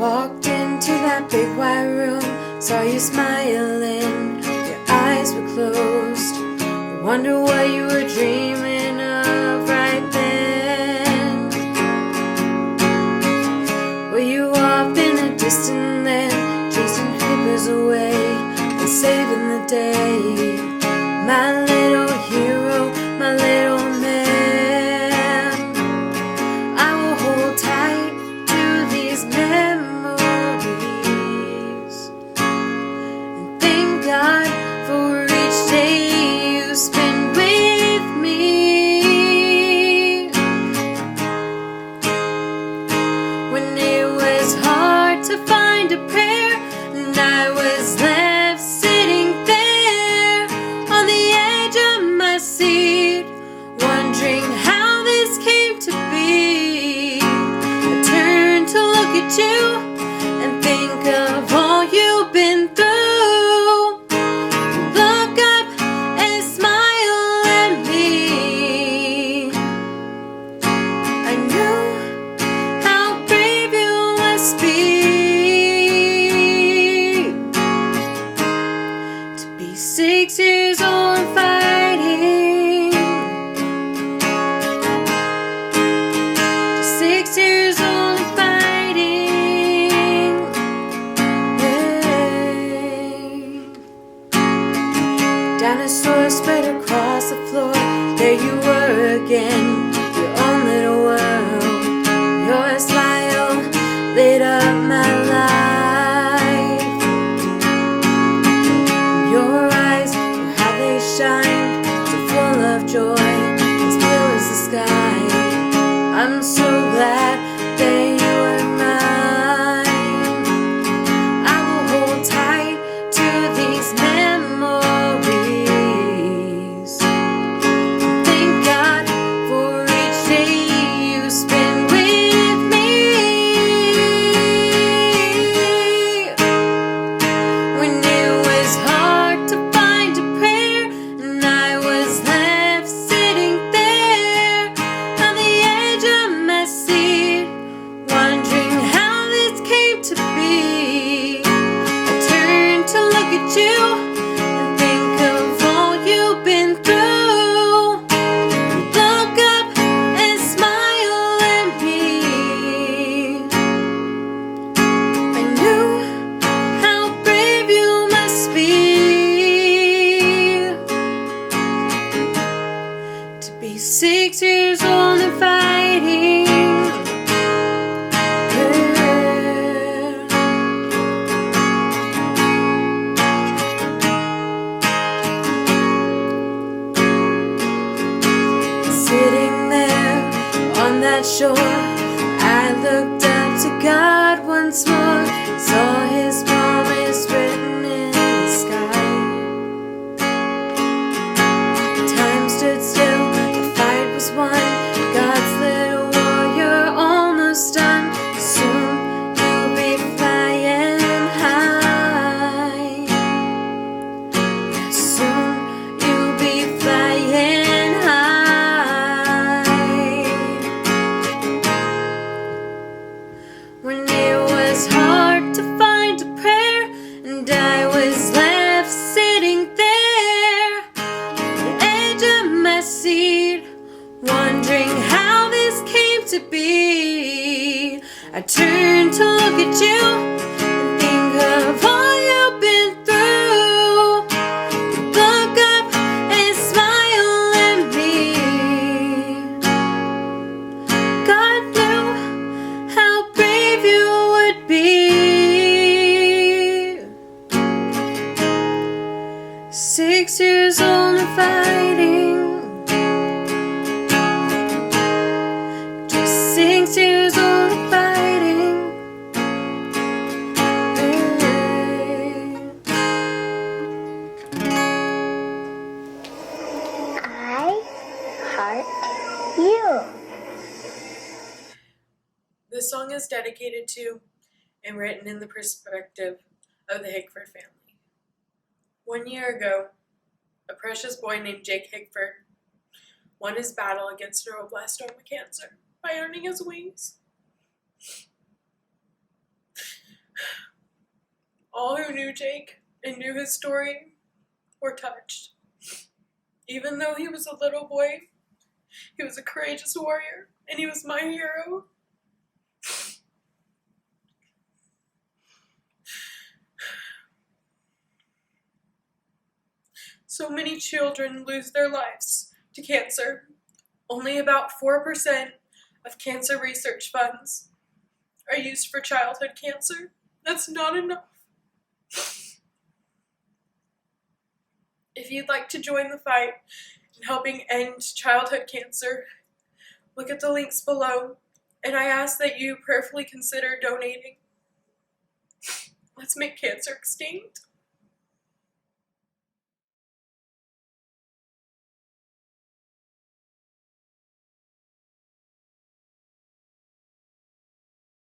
Walked into that big white room, saw you smiling, your eyes were closed. I wonder what you were dreaming of right then. Were you off in a distant land, chasing creepers away and saving the day? My little hero, my little man. I will hold tight to these memories and thank God for each day you spend with me. When it was hard to find a prayer and I was left sitting there on the edge of my seat, wondering how this came to be, I turned to look at you and think of all you've been through. Look up and smile at me. I knew how brave you must be to be 6 years old and fighting. Just 6 years old and fighting. Yeah. Dinosaurs spread across the floor. There you were again, your own little world. Your smile lit up my life. Your eyes, oh, how they shine, so full of joy, as blue as the sky. I'm so glad that you are mine. I will hold tight to these memories. Thank God for each day you spend with me. When it was hard to find a prayer and I was left sitting there on the edge of my seat, wondering how this came to be, I turned to look at you and think of all you've been through. Look up and smile at me. I knew how brave you must be to be 6 years old and fighting. Sitting there on that shore, I looked up to God once more, saw His promise written in the sky. Time stood still, the fight was won, God's little warrior almost done. Soon you'll be flying high. Soon you'll be flying high. When it was hard to find a prayer and I was left sitting there on the edge of my seat, wondering how this came to be, I turned to look at you and think of all you've been through. Look up and smile at me. God knew how brave you would be. 6 years old and fighting. Just 6 years old and fighting. I heart you. This song is dedicated to and written in the perspective of the Hickford family. 1 year ago, a precious boy named Jake Hickford won his battle against neuroblastoma cancer by earning his wings. All who knew Jake and knew his story were touched. Even though he was a little boy, he was a courageous warrior, and he was my hero. So many children lose their lives to cancer. Only about 4% of cancer research funds are used for childhood cancer. That's not enough. If you'd like to join the fight in helping end childhood cancer, look at the links below, and I ask that you prayerfully consider donating. Let's make cancer extinct.